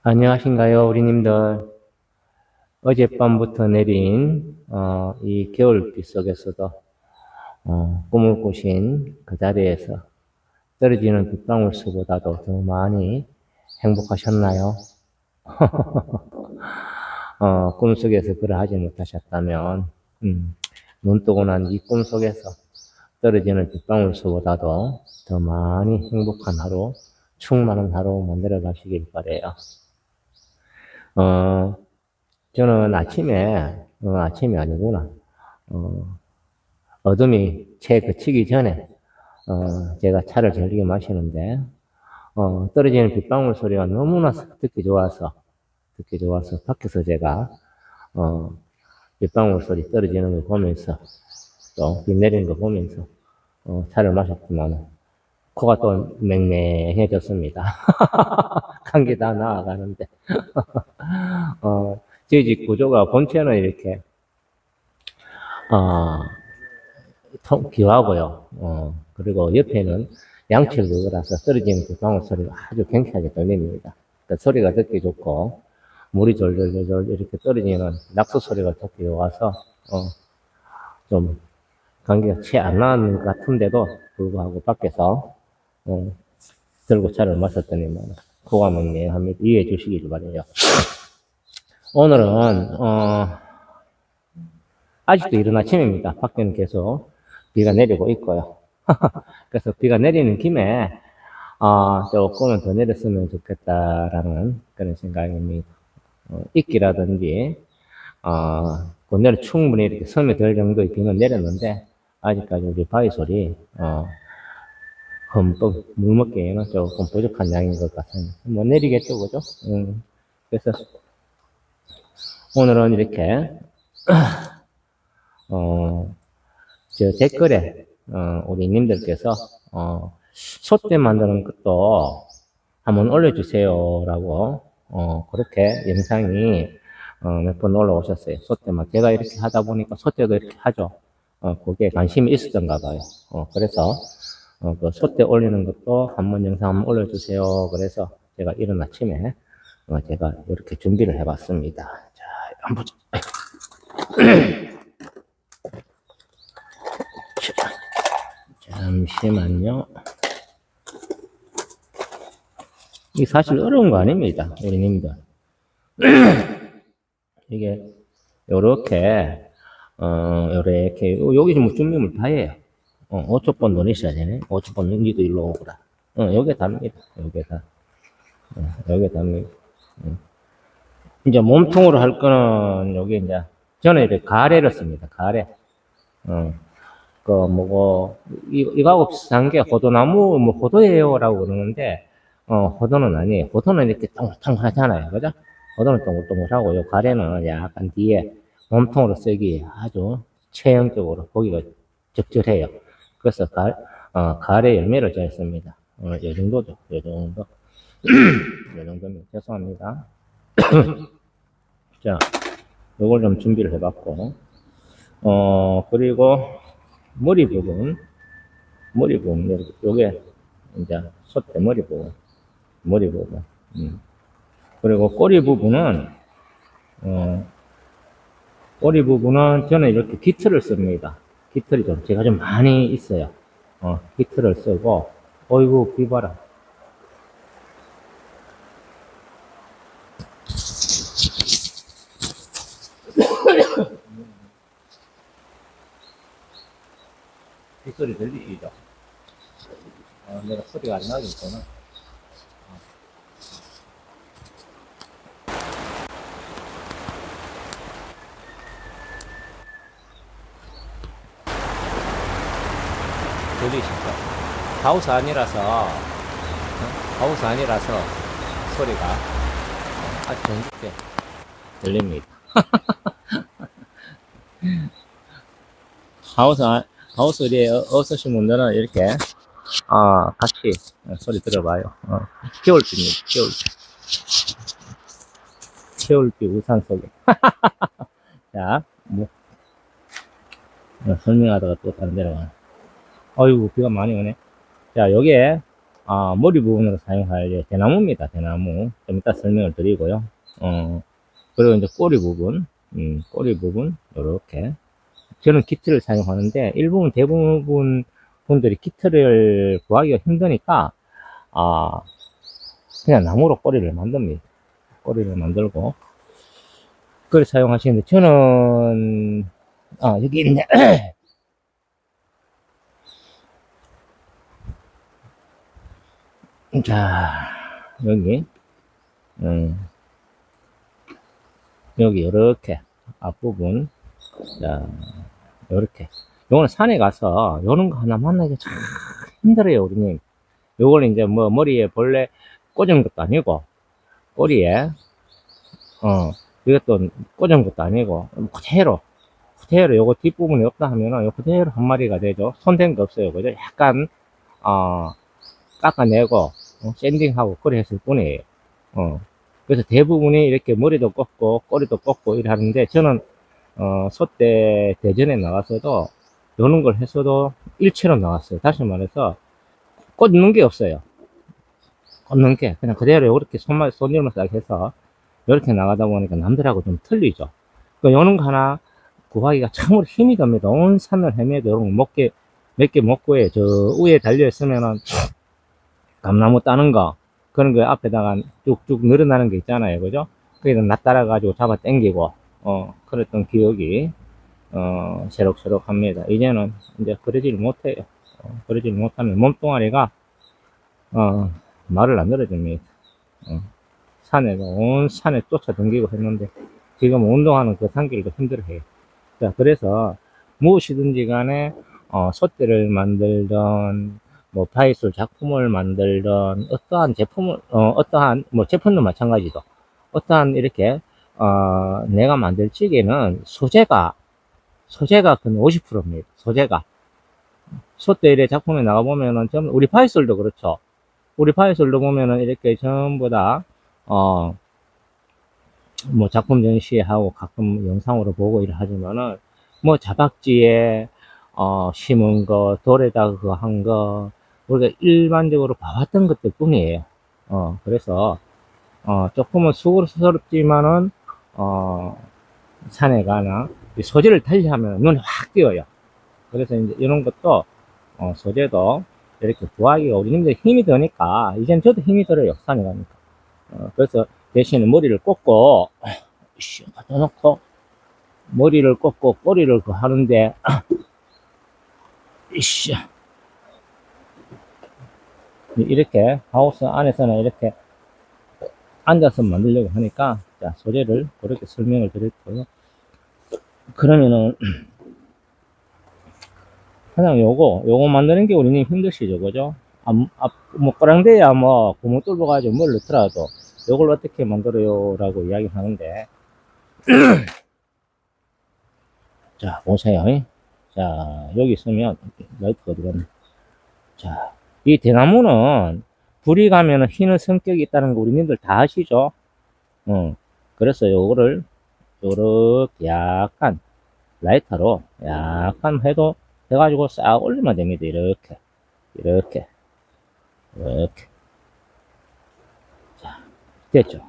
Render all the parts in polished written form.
안녕하신가요, 우리님들. 어젯밤부터 내린 이 겨울비 속에서도 꿈을 꾸신 그 자리에서 떨어지는 빗방울 수보다도 더 많이 행복하셨나요? 꿈속에서 그러하지 못하셨다면 눈 뜨고 난 이 꿈속에서 떨어지는 빗방울 수보다도 더 많이 행복한 하루, 충만한 하루 만들어 가시길 바래요. 어, 저는 아침이 아니구나. 어, 어둠이 채 그치기 전에, 제가 차를 즐겨 마시는데, 떨어지는 빗방울 소리가 너무나 듣기 좋아서, 밖에서 제가, 어, 빗방울 소리 떨어지는 거 보면서, 또, 비 내리는 거 보면서, 차를 마셨지만, 코가 또 맹맹해졌습니다. 감기 다 나아가는데, 저희 집 구조가 본체는 이렇게, 어, 기하고요. 그리고 옆에는 양철 그거라서 떨어지는 그 방울 소리가 아주 경쾌하게 들립니다. 그 소리가 듣기 좋고, 물이 졸졸졸 이렇게 떨어지는 낙서 소리가 듣기 좋아서, 좀, 감기가 채 안 나는 것 같은데도 불구하고 밖에서, 어, 들고 차를 마셨더니만, 코가 맹맹합니다. 이해해 주시길 바래요. 오늘은, 아직도 이른 아침입니다. 밖에는 계속 비가 내리고 있고요. 그래서 비가 내리는 김에 조금은 더 내렸으면 좋겠다라는 그런 생각입니다. 이끼라든지 그내로 충분히 이렇게 섬에 들 정도의 비는 내렸는데 아직까지 우리 바위 소리 흠뻑 물 먹기에는 조금 부족한 양인 것 같습니다. 뭐 내리겠죠, 그죠? 그래서 오늘은 이렇게 저 댓글에 우리 님들께서 솥대 만드는 것도 한번 올려주세요라고 그렇게 영상이 몇 번 올라오셨어요. 솥대만 제가 이렇게 하다 보니까 솥대도 이렇게 하죠. 그게 관심이 있었던가 봐요. 그래서 그 솥대 올리는 것도 한번 영상 한번 올려주세요. 그래서 제가 이른 아침에 제가 이렇게 준비를 해봤습니다. 자, 한번 잠시만요. 이게 사실 어려운 거 아닙니다, 우리님들. 이게 요렇게 요렇게 여기 좀 준비물 다 해요. 5초 번 넣으셔야 되네. 5초 번 넣기도 일로 오거라. 요게 답니다. 요게 다. 요게 답니다. 이제 몸통으로 할 거는 요게 이제 저는 이렇게 가래를 씁니다. 가래. 그 뭐고 이거하고 비슷한 게 호도나무 뭐 호도예요라고 그러는데 호도는 아니에요. 호도는 이렇게 동글동글하잖아요, 그죠? 호도는 동글동글하고 요 가래는 약간 뒤에 몸통으로 쓰기 아주 체형적으로 보기가 적절해요. 그래서 가래 열매를 잘 씁니다. 요 정도죠, 요 정도. 요 정도면 죄송합니다. 자, 요걸 좀 준비를 해봤고, 그리고 머리 부분, 요게 이제 솥대 머리 부분. 그리고 어, 꼬리 부분은 저는 이렇게 깃털을 씁니다. 깃털이 제가 좀 많이 있어요. 깃털을 쓰고, 어이구, 귀 봐라. 빗소리 들리시죠? 내가 소리가 안 나긴 있구나. 들리시죠? 하우스 아니라서, 하우스 아니라서 소리가 아주 정직해 들립니다. 하우스, 하우스에 없으신 분들은 이렇게, 같이 소리 들어봐요. 겨울비입니다, 겨울비. 겨울비 우산 속에. 자, 뭐, 설명하다가 또 다른 데로 가네. 어이구, 비가 많이 오네. 자, 여기에, 머리 부분으로 사용할 대나무입니다. 대나무. 좀 이따 설명을 드리고요. 그리고 이제 꼬리 부분, 요렇게. 저는 기트를 사용하는데, 대부분 분들이 기트를 구하기가 힘드니까, 그냥 나무로 꼬리를 만듭니다. 꼬리를 만들고, 그걸 사용하시는데, 저는, 여기 있네. 자, 여기, 여기, 이렇게, 앞부분, 자, 요렇게. 요거는 산에 가서, 요런 거 하나 만나기 참 힘들어요, 우리님. 요걸 이제 뭐, 머리에 본래 꽂은 것도 아니고, 꼬리에, 이것도 꽂은 것도 아니고, 그대로 요거 뒷부분이 없다 하면은, 요 그대로 한 마리가 되죠. 손댄 거 없어요. 그죠? 약간, 어, 깎아내고, 샌딩하고, 그래 했을 뿐이에요. 그래서 대부분이 이렇게 머리도 꺾고, 꼬리도 꺾고, 이래 하는데, 저는, 소떼 대전에 나가서도, 요런 걸 했어도 일체로 나왔어요. 다시 말해서, 꽂는 게 없어요. 꽂는 게. 그냥 그대로 이렇게 손님을 싹 해서, 이렇게 나가다 보니까 남들하고 좀 틀리죠. 그러니까 요런 거 하나 구하기가 참으로 힘이 듭니다. 온 산을 헤매도 요런 거 몇 개 못 구해요. 저 위에 달려있으면은, 감나무 따는 거, 그런 거 앞에다가 쭉쭉 늘어나는 게 있잖아요. 그죠? 거기다 나 따라가지고 잡아 당기고, 그랬던 기억이, 새록새록 합니다. 이제는 이제 그러지를 못해요. 그러지를 못하면 몸뚱아리가, 어, 말을 안 들어줍니다. 온 산에 쫓아다니고 했는데, 지금 운동하는 그 산길도 힘들어해요. 자, 그래서 무엇이든지 간에, 솥대를 만들던, 뭐, 파이솔 작품을 만들던, 어떠한 제품을, 어떠한, 뭐, 제품도 마찬가지도. 어떠한, 이렇게, 내가 만들 찌개는 소재가 근 50%입니다. 소재가. 솥대 작품에 나가보면은, 우리 파이솔도 그렇죠. 우리 파이솔도 보면은, 이렇게 전부 다, 뭐 작품 전시하고 가끔 영상으로 보고 이래 하지만은 뭐 자박지에 심은 거 돌에다가 그거 한 거 우리가 일반적으로 봐왔던 것들 뿐이에요. 그래서 조금은 수고스럽지만은 산에 가나 소재를 달리하면 눈에 확 띄어요. 그래서 이제 이런 것도 소재도 이렇게 구하기가 우리님들 힘이 드니까 이젠 저도 힘이 들어요. 산에 가니까. 그래서 대신에 머리를 꽂고 갖다 놓고 머리를 꽂고 꼬리를 그 하는데 이렇게 하우스 안에서는 이렇게 앉아서 만들려고 하니까 자 소재를 그렇게 설명을 드렸고요. 그러면은 그냥 요거 만드는 게 우리는 힘드시죠, 그죠? 뭐 꼬랑대야 뭐 구멍 뚫어 가지고 뭘 넣더라도 요걸 어떻게 만들어요 라고 이야기를 하는데 자 보세요. 자 여기 있으면 라이트가 어디 갔나. 자, 이 대나무는 불이 가면은 휘는 성격이 있다는 거 우리님들 다 아시죠? 그래서 요거를 요렇게 약간 라이터로 약간 해가지고 싹 올리면 됩니다. 이렇게. 자, 됐죠?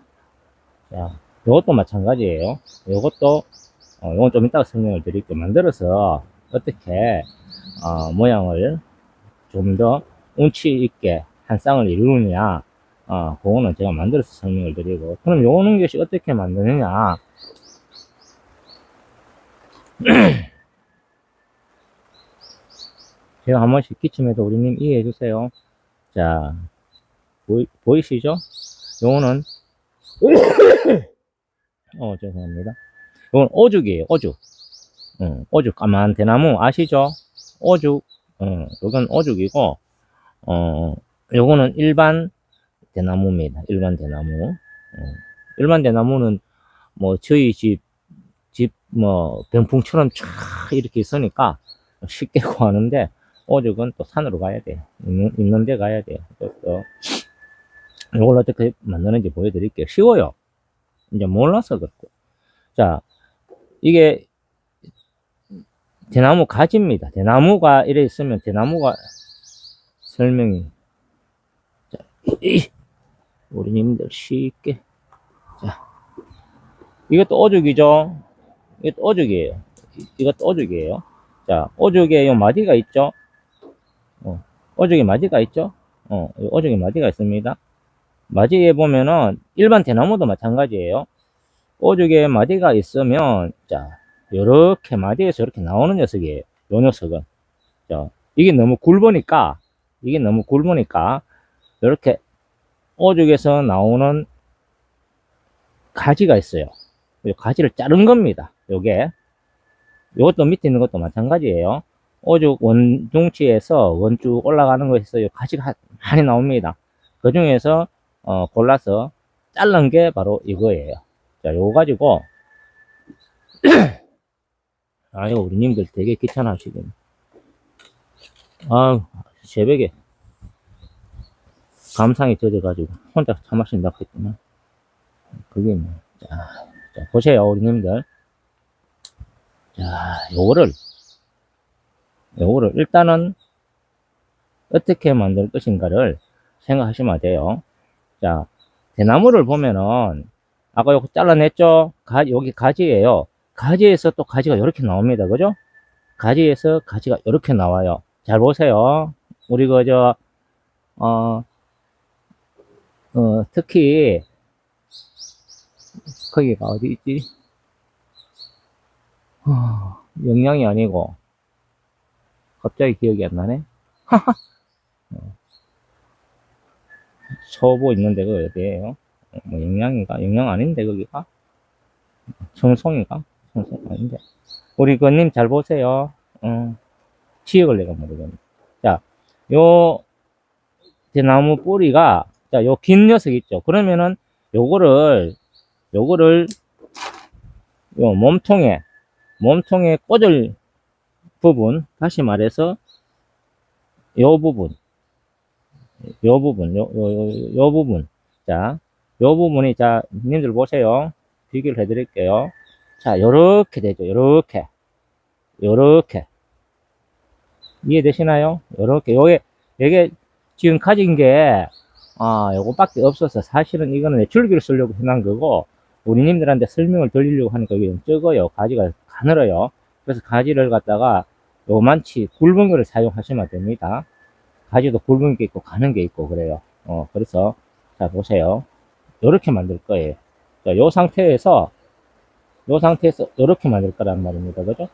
자, 요것도 마찬가지예요. 요건 좀 이따가 설명을 드릴게요. 만들어서 어떻게 모양을 좀 더 운치 있게 한 쌍을 이루느냐, 그거는 제가 만들어서 설명을 드리고, 그럼 요는 것이 어떻게 만드느냐, 제가 한 번씩 기침해도 우리님 이해해 주세요. 자, 보이시죠? 요거는, 죄송합니다. 요건 오죽이에요, 오죽. 오죽, 까만 대나무, 아시죠? 오죽, 요건 오죽이고, 요거는 일반 대나무입니다. 일반 대나무. 일반 대나무는 뭐 저희 뭐 병풍처럼 쫙 이렇게 있으니까 쉽게 구하는데 오죽은 또 산으로 가야 돼요. 있는 데 가야 돼요. 또 이걸 어떻게 만드는지 보여드릴게요. 쉬워요. 이제 몰라서 그렇고. 자, 이게 대나무 가지입니다. 대나무가 이래 있으면 대나무가 설명이 우리님들 쉽게. 자, 이것도 오죽이죠? 이것도 오죽이에요. 이것도 오죽이에요. 자, 오죽에 요 마디가 있죠? 오죽에 마디가 있죠? 오죽에 마디가 있습니다. 마디에 보면은 일반 대나무도 마찬가지예요. 오죽에 마디가 있으면, 자, 요렇게 마디에서 이렇게 나오는 녀석이에요. 요 녀석은. 자, 이게 너무 굵으니까, 이렇게 오죽에서 나오는 가지가 있어요. 요 가지를 자른 겁니다. 요게. 요것도 밑에 있는 것도 마찬가지예요. 오죽 원둥치에서 원쭉 올라가는 것에서 요 가지가 많이 나옵니다. 그 중에서, 골라서 자른 게 바로 이거예요. 자, 요거 가지고, 아유, 우리님들 되게 귀찮아하시긴. 아, 새벽에 감상이 젖어가지고 혼자 차 마신다고 했더만 그게 있네. 자, 보세요, 우리님들. 자, 요거를 일단은 어떻게 만들 것인가를 생각하시면 돼요. 자, 대나무를 보면은 아까 요거 잘라냈죠? 여기 가지예요. 가지에서 또 가지가 이렇게 나옵니다. 그죠? 가지에서 가지가 이렇게 나와요. 잘 보세요. 우리 어, 특히 거기가 어디 있지? 영양이 아니고 갑자기 기억이 안 나네. 서보 있는데 그 어디에요? 뭐 영양인가? 영양 아닌데 거기가? 청송인가? 청송 아닌데. 우리 그님 잘 보세요. 지역을 내가 모르겠네. 자, 요 대나무 뿌리가 자, 요 긴 녀석 있죠. 그러면은 요거를 요 몸통에 꽂을 부분, 다시 말해서 요 부분, 요 부분. 자, 요 부분이, 자, 님들 보세요. 비교를 해드릴게요. 자, 요렇게 되죠. 요렇게. 이해되시나요? 요렇게. 요게 지금 가진 게, 요거밖에 없어서 사실은 이거는 내 줄기를 쓰려고 해놓은 거고, 우리님들한테 설명을 드리려고 하니까 이게 좀 적어요. 가지가 가늘어요. 그래서 가지를 갖다가 요만치 굵은 거를 사용하시면 됩니다. 가지도 굵은 게 있고 가는 게 있고 그래요. 그래서 자 보세요. 요렇게 만들 거예요. 자, 요 상태에서 요렇게 만들 거란 말입니다. 그죠?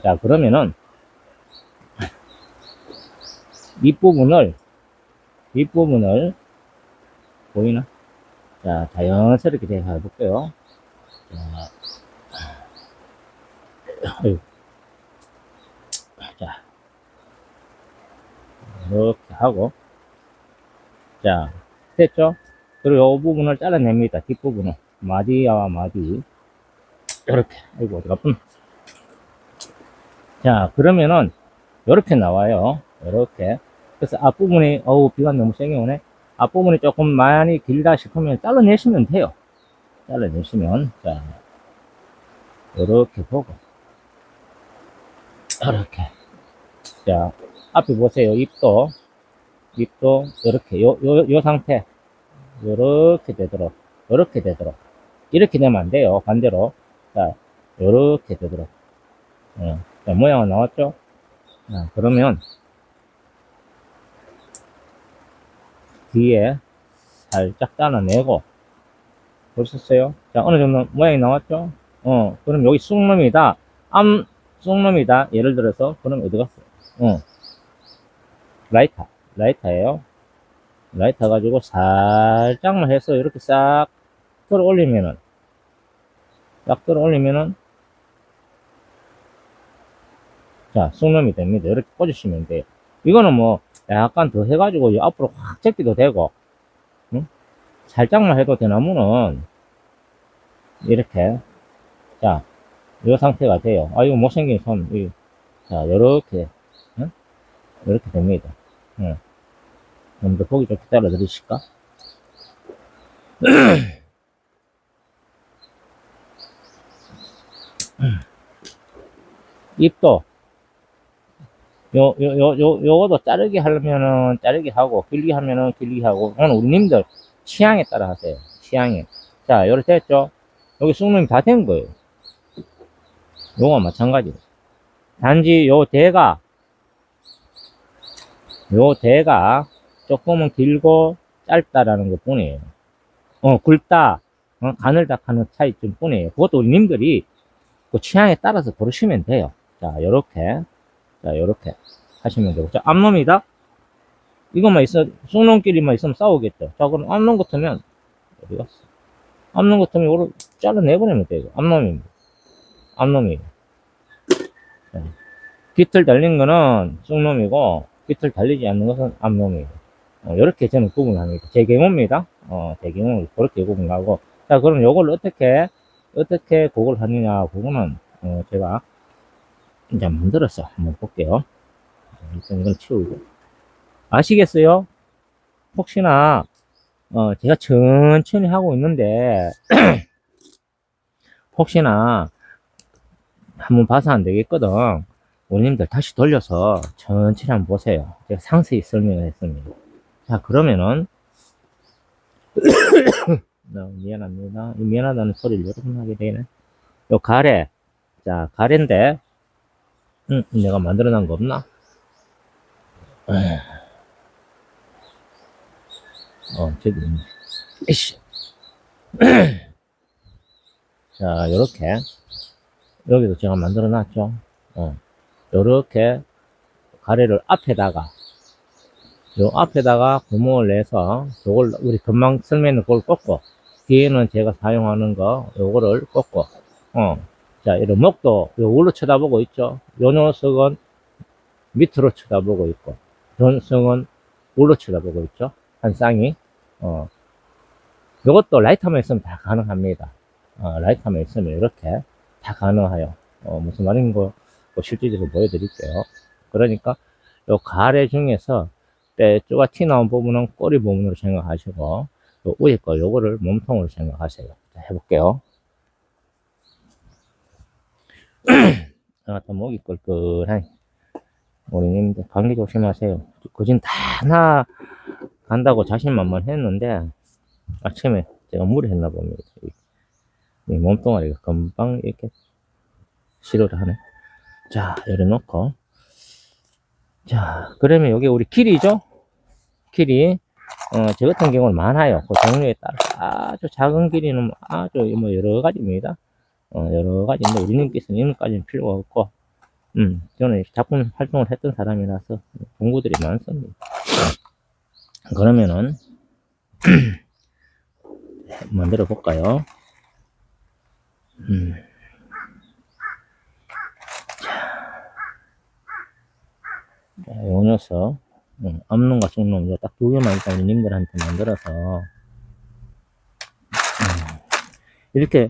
자, 그러면은 윗부분을 보이나? 자, 자연스럽게 제가 해볼게요. 자, 이렇게 하고, 자, 됐죠? 그리고 이 부분을 잘라냅니다. 뒷부분을. 마디와 마디. 이렇게. 아이고, 어디가 분. 자, 그러면은, 이렇게 나와요. 이렇게. 그래서 앞부분이, 어우, 비가 너무 세게 오네. 앞부분이 조금 많이 길다 싶으면 잘라내시면 돼요. 잘라내시면. 자, 이렇게 보고. 이렇게. 자, 앞에 보세요. 입도 이렇게. 요 상태. 요렇게 되도록. 이렇게 되면 안 돼요. 반대로. 자, 요렇게 되도록. 자, 모양은 나왔죠? 자, 그러면, 뒤에 살짝 잘라내고, 보셨어요? 자, 어느 정도 모양이 나왔죠? 그럼 여기 쑥놈이다. 쑥놈이다. 예를 들어서, 그럼 어디 갔어? 라이터예요. 라이터 가지고 살짝만 해서 이렇게 싹 들어 올리면은, 자, 쑥놈이 됩니다. 이렇게 꽂으시면 돼요. 이거는 뭐, 약간 더 해가지고 앞으로 확 제끼도 되고, 응? 살짝만 해도 대나무는 이렇게, 자, 이 상태가 돼요. 이거 못생긴 손, 자, 요렇게, 응? 이렇게 됩니다. 응. 좀 더 보기 좋게 잘라 드리실까? 입도, 요것도 자르기 하면은 자르기 하고, 길게 하면은 길게 하고, 그건 우리님들 취향에 따라 하세요. 취향에. 자, 요렇게 됐죠? 여기 쑥놈이 다 된 거예요. 요거 마찬가지로. 단지 요 대가 조금은 길고 짧다라는 것 뿐이에요. 굵다, 가늘다 하는 차이점 뿐이에요. 그것도 우리님들이 그 취향에 따라서 고르시면 돼요. 자, 요렇게 하시면 되고. 자, 앞놈이다? 이것만 쑥놈끼리만 있으면 싸우겠죠. 자, 그럼 앞놈 같으면, 어디 갔어? 앞놈 같으면 요걸 잘라내버리면 돼요. 앞놈입니다. 앞놈이에요. 자, 깃털 달린 거는 쑥놈이고, 깃털 달리지 않는 것은 앞놈이에요. 이렇게 저는 구분합니다. 제 경우입니다. 제 경우는 그렇게 구분하고. 자, 그럼 요걸 어떻게 곡을 하느냐, 그거는, 제가 이제 만들어서 한번 볼게요. 일단 이걸 치우고. 아시겠어요? 혹시나, 제가 천천히 하고 있는데, 혹시나, 한번 봐서 안 되겠거든. 원님들 다시 돌려서 천천히 한번 보세요. 제가 상세히 설명을 했습니다. 자, 그러면은, 미안합니다. 미안하다는 소리를 여러 번 하게 되네. 요 가래. 자, 가래인데, 내가 만들어 놓은 거 없나? 저기 있네. 이씨. 자, 요렇게. 여기도 제가 만들어 놨죠. 요렇게 가래를 요 앞에다가 구멍을 내서 요걸 우리 금방 설명했는 걸 꽂고, 뒤에는 제가 사용하는 거 요거를 꽂고, 자, 이런 목도 요걸로 쳐다보고 있죠. 요 녀석은 밑으로 쳐다보고 있고, 요 녀석은 올로 쳐다보고 있죠. 한 쌍이. 요것도 라이터만 있으면 다 가능합니다. 라이터만 있으면 이렇게 다 가능해요. 무슨 말인 거 실질적으로 보여드릴게요. 그러니까 요 가래 중에서 뼈가 튀어나온 부분은 꼬리 부분으로 생각하시고, 요 위에 거 요거를 몸통으로 생각하세요. 자, 해볼게요. 또 목이 끌끌하니 우리님들 감기 조심하세요. 거진 다 나간다고 자신만만했는데 아침에 제가 무리했나 봅니다. 이 몸뚱아리가 금방 이렇게 시료를 하네. 자, 열어놓고. 자, 그러면 여기 우리 길이죠? 길이. 저 같은 경우는 많아요. 그 종류에 따라 아주 작은 길이는 아주 뭐 여러 가지입니다. 여러 가지인데 우리님께서는 이런까지는 필요가 없고, 저는 작품 활동을 했던 사람이라서 공부들이 많습니다. 그러면은 만들어 볼까요? 자, 요 녀석, 앞놈과 속놈, 딱 두 개만 일단 님들한테 만들어서, 이렇게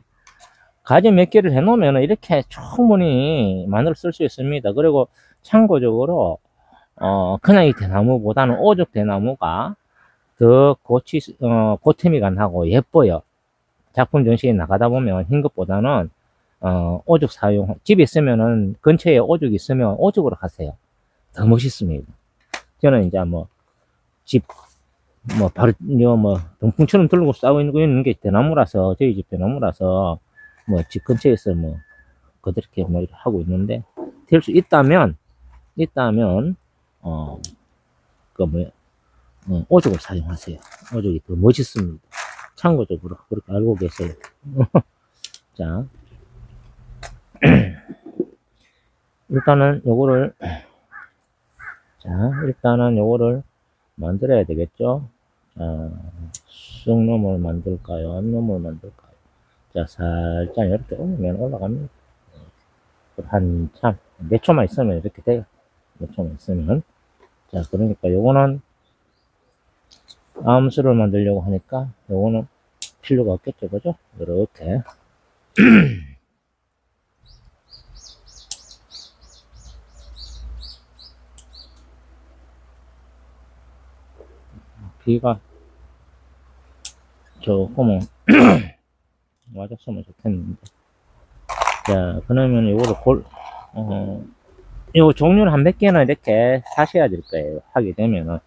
가지 몇 개를 해놓으면 이렇게 충분히 마늘을 쓸 수 있습니다. 그리고 참고적으로, 그냥 이 대나무보다는 오죽 대나무가 더 고태미가 나고 예뻐요. 작품 전시에 나가다 보면 흰 것보다는, 오죽 집에 있으면은 근처에 오죽 있으면 오죽으로 가세요. 더 멋있습니다. 저는 이제 집, 바로, 동풍처럼 들고 싸고 있는 게 대나무라서, 저희 집 대나무라서, 집 근처에서 그렇게 하고 있는데, 될 수 있다면, 오죽을 사용하세요. 오죽이 더 멋있습니다. 참고적으로, 그렇게 알고 계세요. 자, 일단은 요거를 만들어야 되겠죠? 자, 쑥놈을 만들까요? 앞놈을 만들까요? 자, 살짝 이렇게 올리면 올라갑니다. 한참, 몇 초만 있으면 이렇게 돼요. 몇 초만 있으면. 자, 그러니까 요거는 암수를 만들려고 하니까 요거는 필요가 없겠죠, 그죠? 이렇게. 비가 조금은 맞았으면 좋겠는데. 자, 그러면 요거를 요 종류는 한 몇 개는 이렇게 사셔야 될 거예요. 하게 되면은.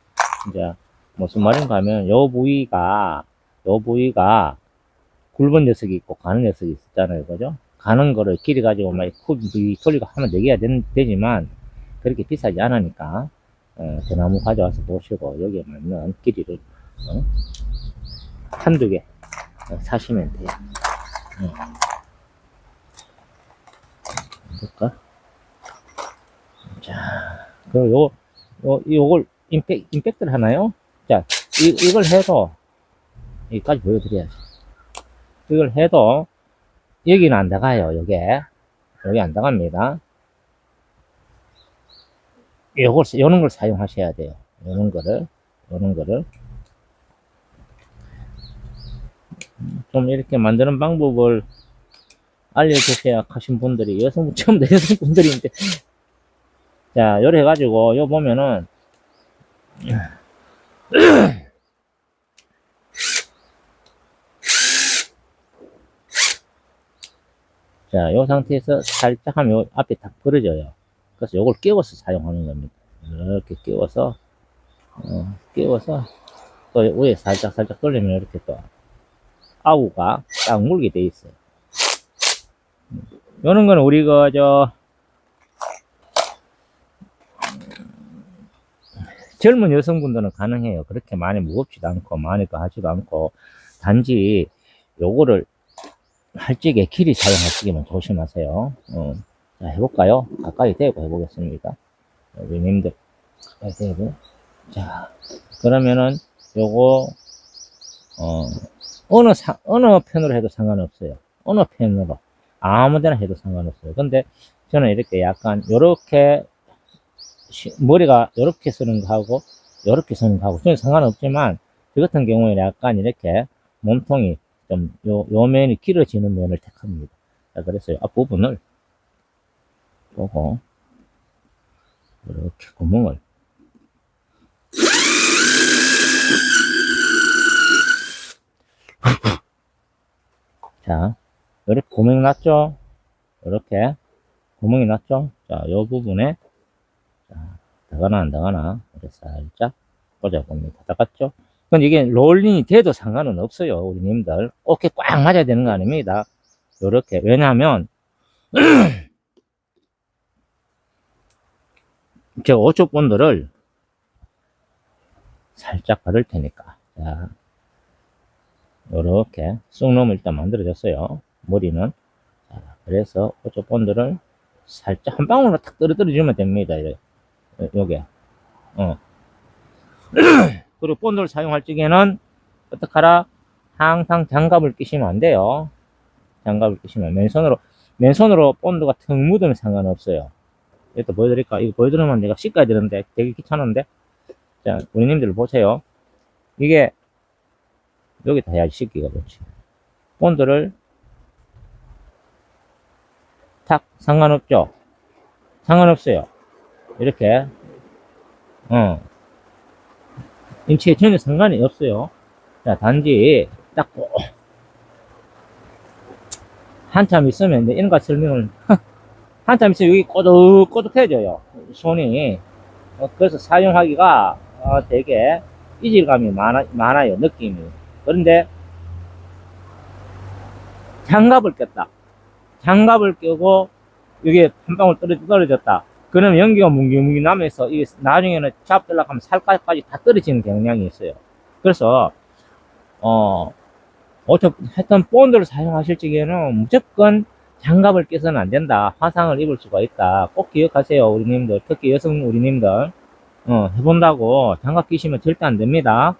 이제, 무슨 말인가 하면, 요 부위가 굵은 녀석이 있고 가는 녀석이 있었잖아요. 그죠? 가는 거를 길이 가지고 막 부위 돌리고 하면 되지만, 그렇게 비싸지 않으니까, 대나무 가져와서 보시고, 여기에 맞는 길이를, 한두 개, 사시면 돼요. 볼까? 자, 그리고 요걸 임팩트를 하나요? 자, 이걸 해도, 여기까지 보여드려야지. 이걸 해도, 여기는 안 나가요, 여기 안 나갑니다. 요런 걸 사용하셔야 돼요. 요런 거를. 좀 이렇게 만드는 방법을 알려주셔야 하신 분들이, 처음 여성분들인데. 자, 요래 해가지고, 요 보면은, 자, 요 상태에서 살짝 하면 요 앞에 딱 벌어져요. 그래서 요걸 끼워서 사용하는 겁니다. 이렇게 끼워서, 또 위에 살짝 돌리면 이렇게 또, 아우가 딱 물게 돼 있어요. 요런 거는 우리 젊은 여성분들은 가능해요. 그렇게 많이 무겁지도 않고, 많이 또 하지도 않고, 단지 요거를 할 적에 길이 사용할 적에만 조심하세요. 자, 해볼까요? 가까이 대고 해보겠습니다. 여기님들, 가까이 대고. 자, 그러면은 요거, 어, 어느 편으로 해도 상관없어요. 어느 편으로. 아무 데나 해도 상관없어요. 근데 저는 이렇게 약간, 요렇게, 머리가 요렇게 쓰는 거 하고, 요렇게 쓰는 거 하고, 저는 상관없지만, 저 같은 경우에는 약간 이렇게 몸통이 좀, 요 면이 길어지는 면을 택합니다. 자, 그래서 앞부분을 보고, 이렇게 구멍을, 자, 이렇게 구멍이 났죠? 이렇게 구멍이 났죠? 자, 요 부분에, 자, 들어가나 안 들어가나, 이렇게 살짝 꽂아봅니다. 들어갔죠? 근데 이게 롤링이 돼도 상관은 없어요, 우리님들. 어깨 꽉 맞아야 되는 거 아닙니다. 요렇게. 왜냐하면, 제가 5초 본드를 살짝 바를 테니까. 자, 요렇게 쑥놈을 일단 만들어줬어요. 머리는. 자, 그래서 5초 본드를 살짝 한 방울로 탁 떨어뜨려주면 됩니다. 요게. 그리고 본드를 사용할 적에는 어떡하라? 항상 장갑을 끼시면 안 돼요. 장갑을 끼시면 맨손으로 본드가 턱 묻으면 상관없어요. 이것도 보여드릴까? 이거 보여드리면 내가 씻어야 되는데 되게 귀찮은데. 자, 우리님들 보세요. 이게 여기다 해야지 씻기가 좋지. 본드를 탁 상관없죠? 상관없어요. 이렇게 인체에 전혀 상관이 없어요. 자, 단지 딱 한참 있으면 이제 이런 거 설명을 한참 있으면 여기 꼬득꼬득해져요. 손이. 그래서 사용하기가 되게 이질감이 많아요. 느낌이. 그런데 장갑을 꼈다. 장갑을 껴고 이게 한 방울 떨어졌다. 그러면 연기가 뭉기뭉기 나면서 이게 나중에는 잡들락 하면 살까지 다 떨어지는 경향이 있어요. 그래서 하여튼 본드를 사용하실 적에는 무조건 장갑을 껴서는 안 된다. 화상을 입을 수가 있다. 꼭 기억하세요, 우리님들. 특히 여성 우리님들. 해본다고 장갑 끼시면 절대 안 됩니다.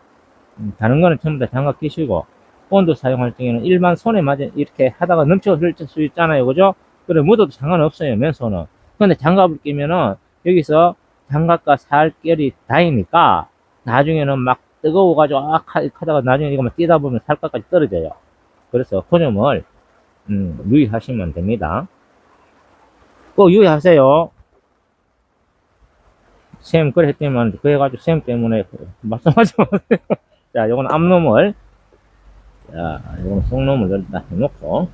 다른 거는 전부 다 장갑 끼시고, 본드 사용할 적에는 일반 손에 맞아, 이렇게 하다가 넘쳐 흘릴 수 있잖아요. 그죠? 그래, 묻어도 상관없어요, 맨손은. 근데 장갑을 끼면은, 여기서 장갑과 살결이 닿으니까, 나중에는 막 뜨거워가지고, 하다가 나중에 이거 막 뛰다 보면 살갗까지 떨어져요. 그래서 그 점을, 유의하시면 됩니다. 꼭 유의하세요. 쌤 그래 했더니만 그래가지고 쌤 때문에 말씀하지 마세요. 자, 요건 앞놈을, 자, 요건 속놈을 여기다 해놓고,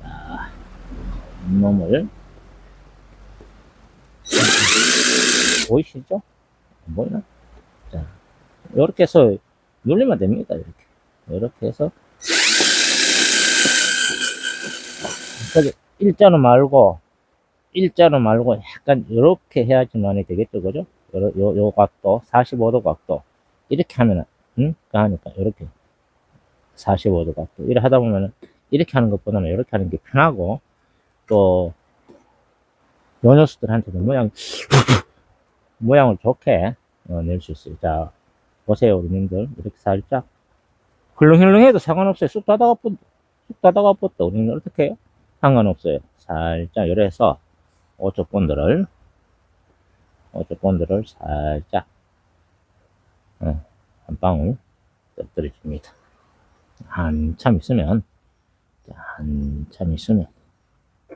자, 앞놈을 보이시죠? 보이나? 자, 이렇게 해서 눌리면 됩니다. 이렇게 해서 저기 일자로 말고 약간 이렇게 해야지만이 되겠죠, 그죠? 요 각도 45도 각도 이렇게 하면은 하니까 이렇게 45도 각도 이렇게 하다 보면은 이렇게 하는 것보다는 이렇게 하는 게 편하고 또 요 녀석들한테도 모양을 좋게 낼 수 있어요. 자, 보세요, 우리님들. 이렇게 살짝 흘렁흘렁해도 상관없어요. 쑥 따다가 뻗다. 우리는 어떻게 해요? 상관없어요. 살짝 이래서 오초본드를 살짝 한 방울 떨어뜨려줍니다. 한참 있으면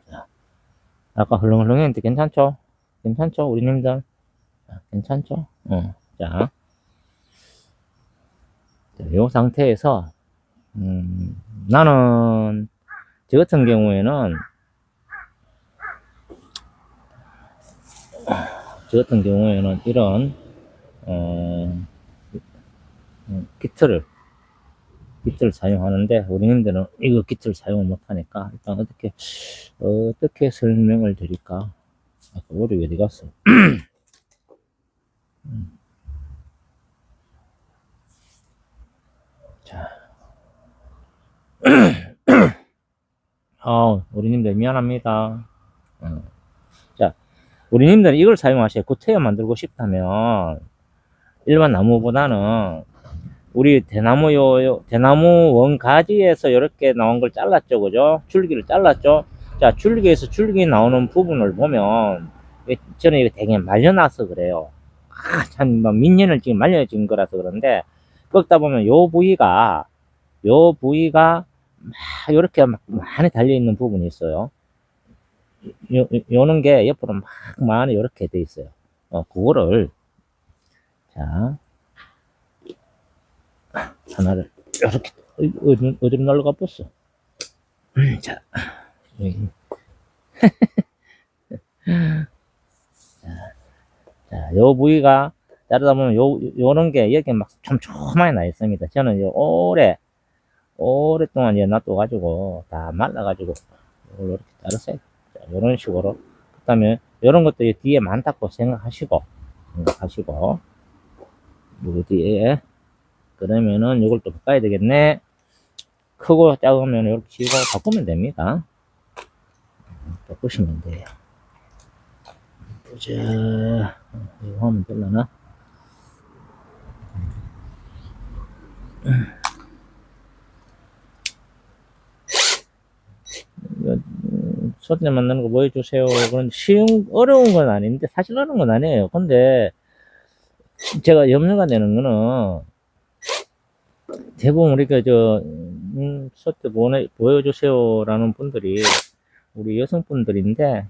자, 아까 흘렁흘렁했는데 괜찮죠? 괜찮죠? 우리님들 괜찮죠? 자, 이 상태에서 나는 저 같은 경우에는 이런 키트를 사용하는데 우리님들은 이거 키트를 사용을 못하니까 일단 어떻게 설명을 드릴까? 아까 오류 어디 갔어? 자, 우리님들 미안합니다. 자, 우리님들은 이걸 사용하셔야 구태여 만들고 싶다면 일반 나무보다는 우리 대나무 원가지에서 이렇게 나온 걸 잘랐죠, 그죠? 줄기를 잘랐죠. 자, 줄기에서 줄기 나오는 부분을 보면 저는 이거 되게 말려놔서 그래요. 참, 뭐, 민년을 지금 말려진 거라서 그런데, 꺾다 보면 요 부위가 막 이렇게 막 많이 달려있는 부분이 있어요. 요는 게 옆으로 막 많이 이렇게 돼 있어요. 그거를, 자, 하나를, 이렇게, 어디로 날라가 버렸어? 자, 여기. 자, 요 부위가 자르다 보면 요런 게 여기 막 촘촘하게 나 있습니다. 저는 오랫동안 놔둬가지고 다 말라가지고 이걸 이렇게 자르세요. 자, 요런 식으로. 그 다음에 요런 것도 뒤에 많다고 생각하시고 요 뒤에 그러면은 요걸 또 바꿔야 되겠네. 크고 작으면 이렇게 치고 바꾸면 됩니다. 바꾸시면 돼요. 보자. 이거 하면 되려나? 소재 만드는 거 보여주세요. 그런 어려운 건 아닌데, 사실 어려운 건 아니에요. 근데, 제가 염려가 되는 거는, 대부분 우리가 소재 보여주세요라는 분들이, 우리 여성분들인데,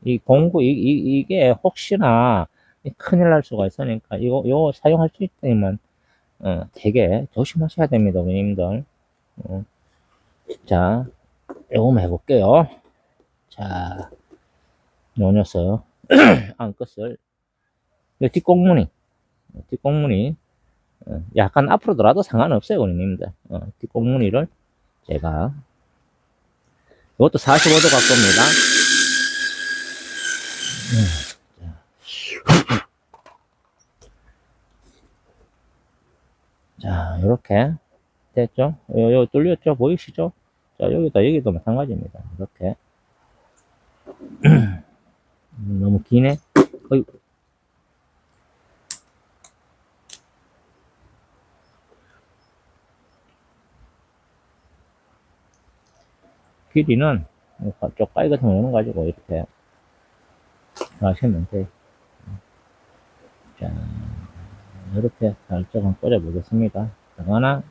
이게 혹시나 큰일 날 수가 있으니까, 이거 사용할 수 있다면, 되게 조심하셔야 됩니다, 어머님들. 자, 요거만 해볼게요. 자, 요 녀석, 안끝을, 뒷꽁무니, 약간 앞으로 돌아도 상관없어요, 어머님들. 뒷꽁무니를 제가, 이것도 45도 각도입니다. 자, 이렇게 됐죠? 요 뚫렸죠? 보이시죠? 자, 여기도 마찬가지입니다. 이렇게. 너무 기네? 길이는 쪽가위 같은 거 가지고 이렇게 하시면 돼요. 자, 이렇게 살짝 한번 꽂아보겠습니다. 하나,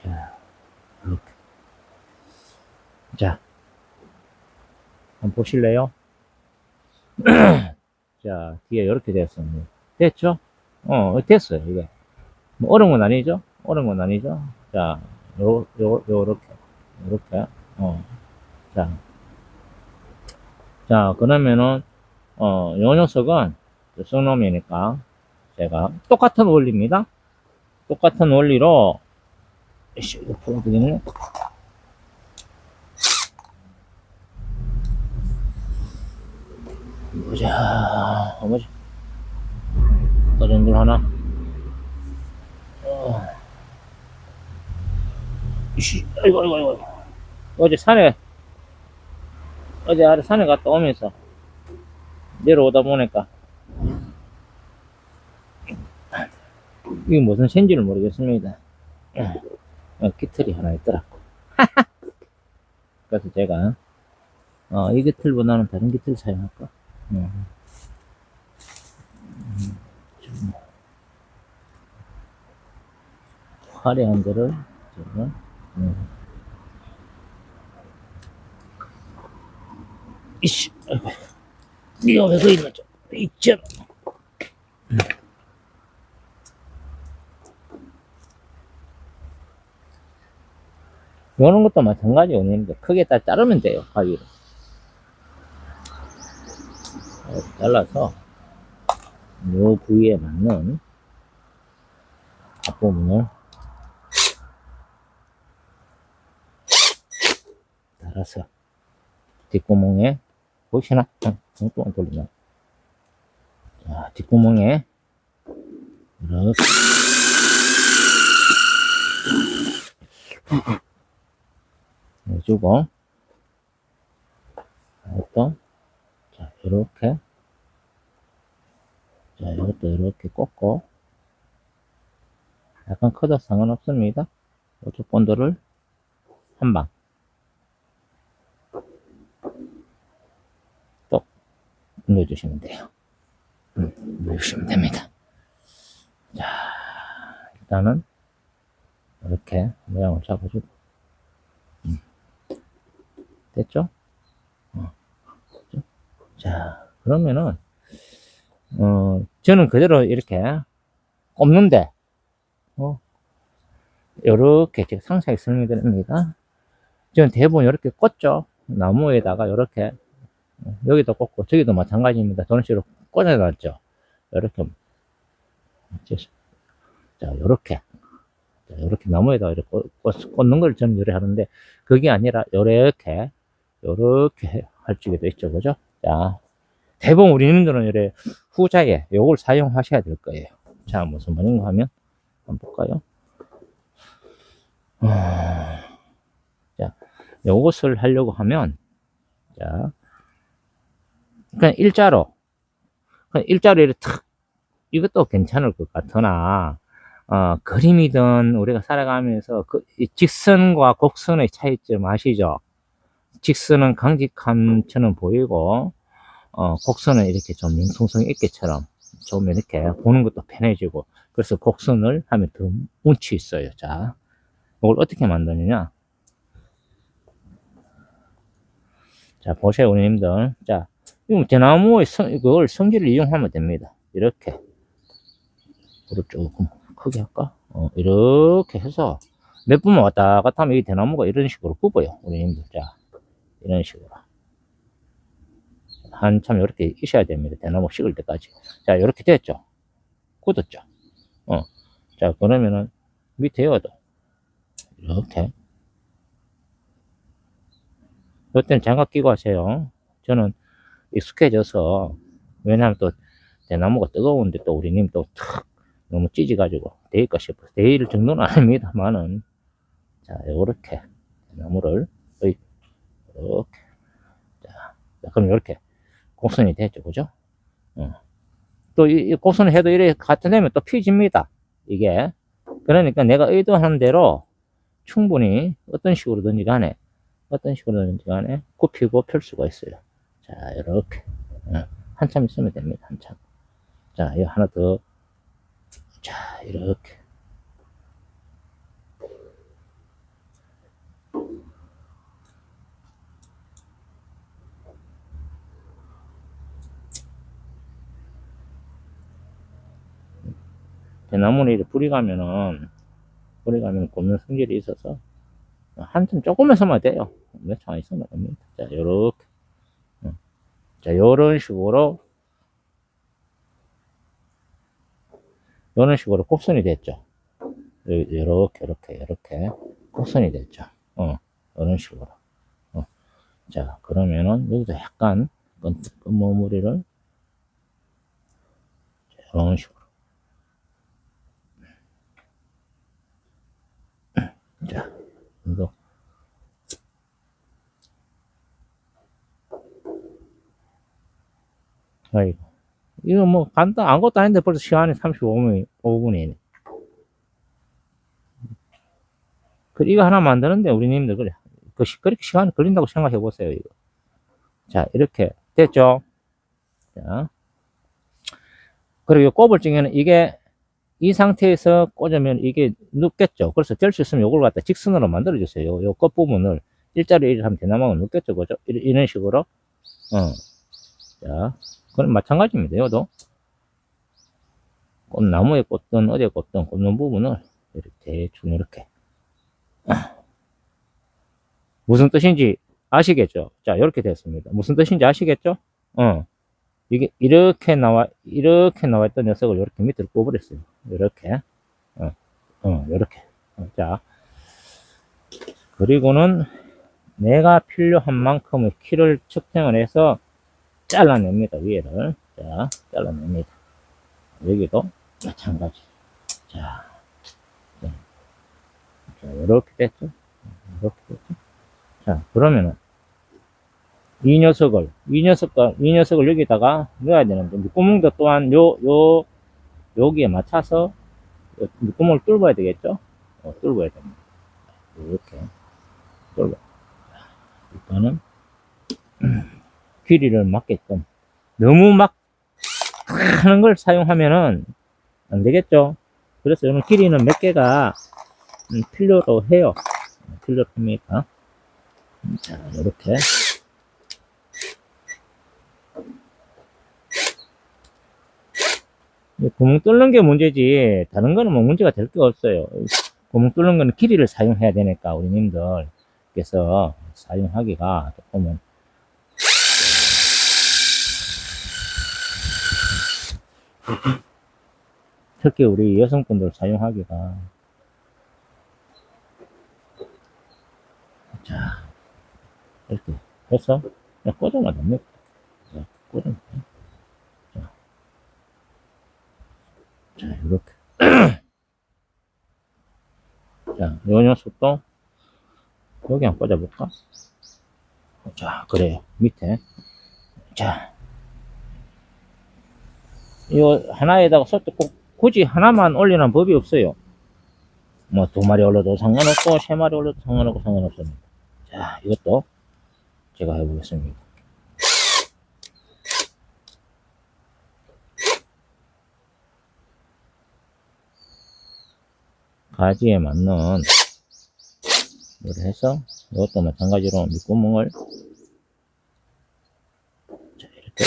자, 이렇게. 자, 한번 보실래요? 자, 뒤에 이렇게 됐습니다. 됐죠? 됐어요, 이게. 뭐 어려운 건 아니죠? 자, 요렇게. 자, 그러면은, 요 녀석은 쓴 놈이니까 제가 똑같은 원리입니다. 똑같은 원리로 이씨, 이거 풀어야 되겠네. 보자, 뭐지? 다른 걸 하나. 이씨, 아이고. 어제 산에, 어제 아래 산에 갔다 오면서 내려오다 보니까 이게 무슨 샌지를 모르겠습니다. 기틀이 하나 있더라. 그래서 제가 이 기틀보다는 다른 기틀 사용할까? 좀 화려한 거를 제가 이씨, 아이고, 니가 왜 그 있나 좀 있잖아. 요런 것도 마찬가지 원인데 크게 딱 자르면 돼요. 가위로 이렇게 잘라서 요 부위에 맞는 앞부분을 달아서 뒷구멍에 보시나? 엉뚱한 돌리나? 자, 뒷구멍에 이렇게 해주고 이것도 자 이렇게 자 이것도 이렇게 꽂고 약간 커도 상관없습니다. 이쪽 본드를 한방 또 눌러주시면 돼요. 눌러주시면 됩니다. 자 일단은 이렇게 모양을 잡아주고 됐죠? 됐죠? 자 그러면은 저는 그대로 이렇게 꼽는데 이렇게 제가 상세하게 설명드립니다. 저는 대부분 이렇게 꽂죠. 나무에다가 이렇게 여기도 꽂고 저기도 마찬가지입니다. 저런 식으로 꽂아놨죠. 이렇게 자 이렇게 나무에다가 이렇게 꽂는 걸 저는 이렇게 하는데 그게 아니라 이렇게 할 적도 있죠, 그죠? 자 대부분 우리님들은 이렇게 후자에 요걸 사용하셔야 될 거예요. 자 무슨 말인가 하면 한번 볼까요? 자 요것을 하려고 하면 자 그냥 일자로 이렇게 탁 이것도 괜찮을 것 같으나 그림이든 우리가 살아가면서 이 직선과 곡선의 차이점 아시죠? 직선은 강직함처럼 보이고 곡선은 이렇게 좀 융통성 있게처럼 좀 이렇게 보는 것도 편해지고 그래서 곡선을 하면 더 운치 있어요. 자 이걸 어떻게 만드느냐 자 보세요 우리님들 자 대나무의 그걸 성질을 이용하면 됩니다. 이렇게 조금 크게 할까? 이렇게 해서 몇 분만 왔다 갔다 하면 이 대나무가 이런 식으로 굽어요. 우리님들 자 이런 식으로 한참 이렇게 있어야 됩니다. 대나무 식을 때까지 자 이렇게 됐죠. 굳었죠. 자 그러면은 밑에 여도 이렇게 이때는 장갑 끼고 하세요. 저는 익숙해져서 왜냐하면 또 대나무가 뜨거운데 또 우리님 또 탁 너무 찢어가지고 데일까 싶어서 데일 정도는 아닙니다만은 자 요렇게 나무를 이렇게 자 그럼 이렇게 곡선이 됐죠, 그죠? 또 이 곡선을 해도 이렇게 같은 되면 또 펴집니다. 이게 그러니까 내가 의도하는 대로 충분히 어떤 식으로든지 간에 굽히고 펼 수가 있어요. 자 이렇게 한참 있으면 됩니다. 한참. 자 이거 하나 더. 자 이렇게 대나무는 이렇게 뿌리 가면 굽는 성질이 있어서 한참 조금에서만 돼요. 몇 초 안 있으면 됩니다. 자 요렇게 자 요런 식으로 이런 식으로 곡선이 됐죠. 이렇게 곡선이 됐죠. 이런 식으로. 자, 그러면은 여기도 약간 끝머무리를 이런 식으로. 자, 이거 아이고. 이거 뭐 아무것도 아닌데 벌써 시간이 35분이네. 이거 하나 만드는데 우리님들 그래. 그렇게 시간이 걸린다고 생각해 보세요, 이거. 자, 이렇게 됐죠? 자. 그리고 꼽을증에는 이게 이 상태에서 꽂으면 이게 눕겠죠. 그래서 될 수 있으면 이걸 갖다 직선으로 만들어주세요. 요 끝부분을 일자로 이렇게 하면 대나무가 눕겠죠. 그죠? 이런 식으로. 자, 그럼 마찬가지입니다. 요도. 나무에 꽂든 어디에 꽂든 꽂는 부분을 이렇게 대충 이렇게. 무슨 뜻인지 아시겠죠? 자, 이렇게 됐습니다. 무슨 뜻인지 아시겠죠? 이게 이렇게 나와 있던 녀석을 이렇게 밑으로 뽑아버렸어요. 이렇게. 이렇게. 자. 그리고는 내가 필요한 만큼의 키를 측정을 해서 잘라냅니다. 위에를. 자, 잘라냅니다. 여기도 마찬가지. 자, 이렇게 됐죠? 이렇게 됐죠? 자, 그러면은 이 녀석을 여기다가 넣어야 되는데, 밑구멍도 또한 여기에 맞춰서 밑구멍을 뚫어야 되겠죠? 뚫어야 됩니다. 이렇게 뚫어. 일단은 길이를 맞게끔 너무 막 하는 걸 사용하면은 안 되겠죠? 그래서 이런 길이는 몇 개가 필요로 해요. 필요로 합니다. 자, 이렇게. 구멍 뚫는 게 문제지, 다른 거는 뭐 문제가 될 게 없어요. 구멍 뚫는 거는 길이를 사용해야 되니까, 우리님들께서 사용하기가 조금은. 특히 우리 여성분들 사용하기가. 자, 이렇게 해서 그냥 꽂으면 됩니다. 자, 꽂으면 돼요. 자, 이렇게. 자, 요 녀석도 여기 한번 꽂아볼까? 자, 그래요. 밑에. 자, 이거 하나에다가 꼭 굳이 하나만 올리는 법이 없어요. 뭐 2마리 올려도 상관없고 3마리 올려도 상관없습니다. 자, 이것도 제가 해보겠습니다. 가지에 맞는 이렇게 해서 이것도 마찬가지로 밑구멍을 자, 이렇게.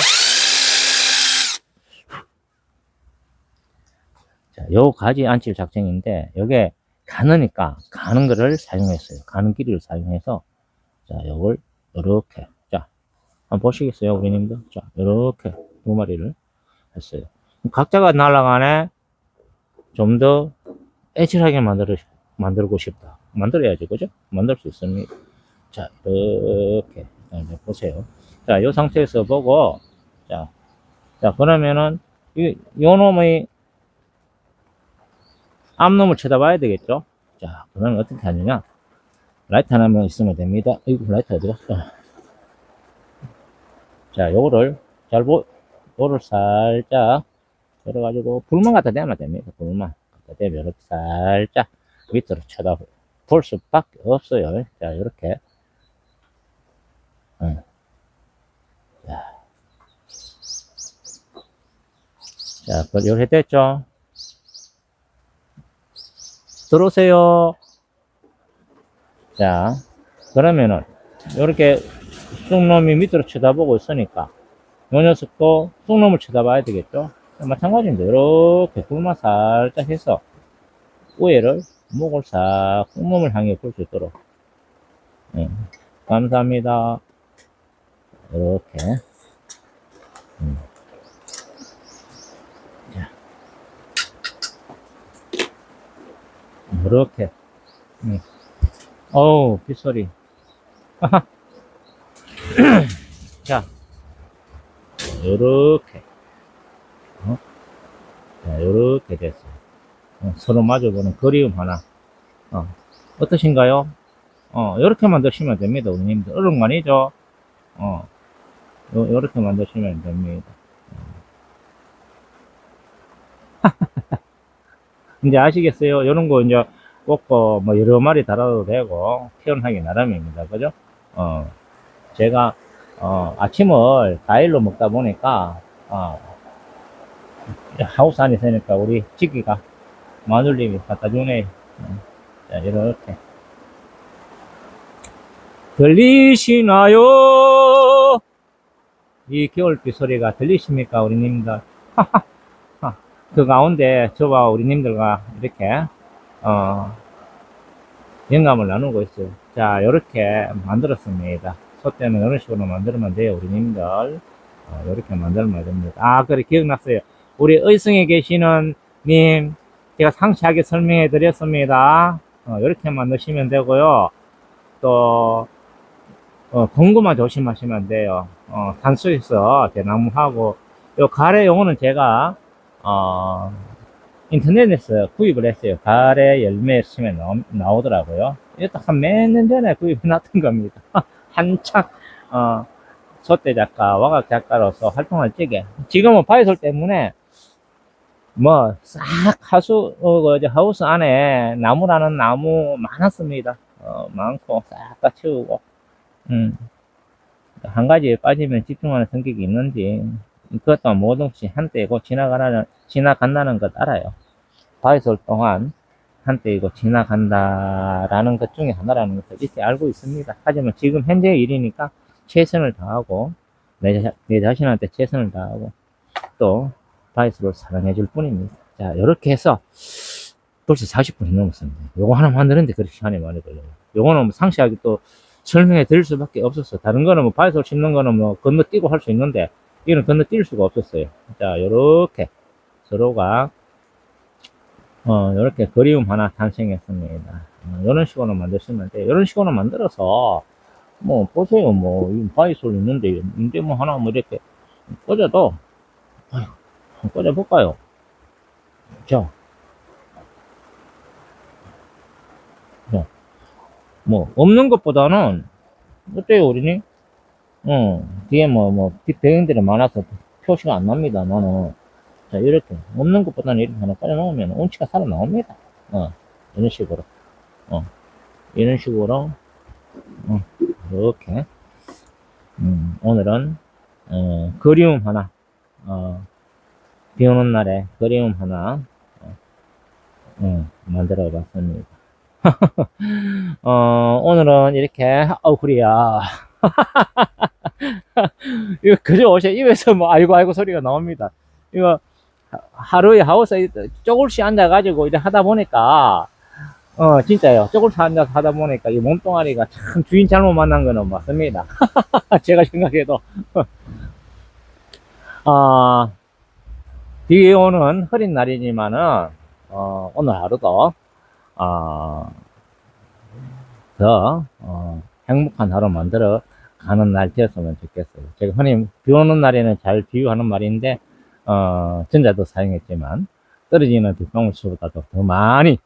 자, 요 가지 안칠 작전인데 요게 가느니까 가는 거를 사용했어요. 가는 길이를 사용해서 자, 요걸 이렇게. 자, 한번 보시겠어요, 우리님들? 자, 이렇게 2마리를 했어요. 각자가 날아가네. 좀 더 애칠하게 만들고 싶다. 만들어야지, 그죠? 만들 수 있습니다. 자, 이렇게. 이제 보세요. 자, 이 상태에서 보고, 자, 그러면은, 요 놈의 앞놈을 쳐다봐야 되겠죠? 자, 그러면 어떻게 하느냐? 라이트 하나만 있으면 됩니다. 이거 라이트 어디 갔어? 자, 요거를 살짝, 그래가지고, 불만 갖다 대면 됩니다. 불만 갖다 대면 이렇게 살짝 밑으로 쳐다볼 수밖에 없어요. 자, 이렇게. 자, 이렇게 됐죠? 들어오세요. 자, 그러면은, 이렇게 쑥놈이 밑으로 쳐다보고 있으니까, 요 녀석도 쑥놈을 쳐다봐야 되겠죠? 마찬가지입니다. 이렇게 불만 살짝 해서, 위에를, 목을 싹, 쑥놈을 향해 볼 수 있도록. 감사합니다. 이렇게. 자. 이렇게. 어우, 빗소리. 자, 요렇게. 어? 자, 요렇게 됐어요. 서로 마주보는 그리움 하나. 어떠신가요? 요렇게 만드시면 됩니다, 우리님들. 어려운 거 아니죠? 요렇게 만드시면 됩니다. 이제 아시겠어요? 요런 거 이제 꽂고, 뭐, 여러 마리 달아도 되고, 표현하기 나름입니다. 그죠? 제가, 아침을 과일로 먹다 보니까, 하우스 안에 있으니까 우리 지기가 마눌님이 갖다 주네. 자, 이렇게. 들리시나요? 이 겨울비 소리가 들리십니까, 우리님들? 그 가운데 저와 우리님들과 이렇게, 영감을 나누고 있어요. 자, 이렇게 만들었습니다. 소대는 이런 식으로 만들면 돼요, 우리님들. 이렇게 만들면 됩니다. 그래, 기억났어요. 우리 의성에 계시는 님, 제가 상세하게 설명해 드렸습니다. 이렇게 만드시면 되고요. 또, 공구만 조심하시면 돼요. 산속에서 대나무하고, 요 가래 용어는 제가, 인터넷에서 구입을 했어요. 가래 열매 치면 나오더라고요. 이것도 한 몇 년 전에 구입해 놨던 겁니다. 한창, 소대 작가, 와각 작가로서 활동할 적에. 지금은 바이솔 때문에, 뭐, 싹 하우스 안에 나무라는 나무 많았습니다. 많고, 싹 다 치우고, 한 가지에 빠지면 집중하는 성격이 있는지, 그것 또한 뭐든지 한때이고 지나간다는 것 알아요. 바이솔 동안 한때이고 지나간다라는 것 중에 하나라는 것을 이렇게 알고 있습니다. 하지만 지금 현재의 일이니까 최선을 다하고, 내 자신한테 최선을 다하고, 또, 바이솔을 사랑해 줄 뿐입니다. 자, 이렇게 해서 벌써 40분이 넘었습니다. 요거 하나 만드는데 그렇게 시간이 많이 걸려요. 요거는 뭐 상세하게 또 설명해 드릴 수밖에 없었어요. 다른 거는 뭐 바이솔 심는 거는 뭐 건너뛰고 할 수 있는데, 이거는 건너뛸 수가 없었어요. 자, 요렇게 서로가 요렇게 그리움 하나 탄생했습니다. 이런 식으로 만드시면 돼요. 이런 식으로 만들어서 뭐 보세요. 뭐 바이솔 있는데 이제 뭐 하나 뭐 이렇게 꽂아도 한번 꽂아볼까요? 자, 뭐 없는 것보다는 어때요, 우리니? 뒤에 배경들이 많아서 표시가 안 납니다만은, 자, 이렇게 없는 것보다는 이렇게 하나 꽂아놓으면 운치가 살아나옵니다. 이런 식으로, 이런 식으로, 이렇게. 오늘은 그리움 하나, 비 오는 날에 그리움 하나 만들어 봤습니다. 오늘은 이렇게, 그래야. 이거 그저 오셔 입에서 뭐 아이고 소리가 나옵니다. 이거 하루에 하우스에 조금씩 앉아가지고 이래 하다 보니까, 진짜요. 조금씩 앉아서 하다 보니까 이 몸뚱아리가 참 주인 잘못 만난 거는 맞습니다. 제가 생각해도. 비 오는 흐린 날이지만은, 오늘 하루도, 더, 행복한 하루 만들어 가는 날 되었으면 좋겠어요. 제가 흔히 비 오는 날에는 잘 비유하는 말인데, 전자도 사용했지만, 떨어지는 빗방울수보다도 더 많이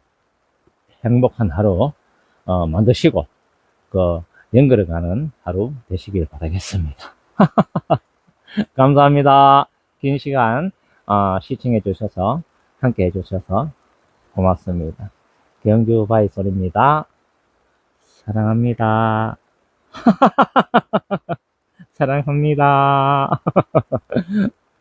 행복한 하루, 만드시고, 연결해가는 하루 되시길 바라겠습니다. 감사합니다. 긴 시간, 시청해 주셔서, 함께 해주셔서 고맙습니다. 경주 바이솔입니다. 사랑합니다. 사랑합니다.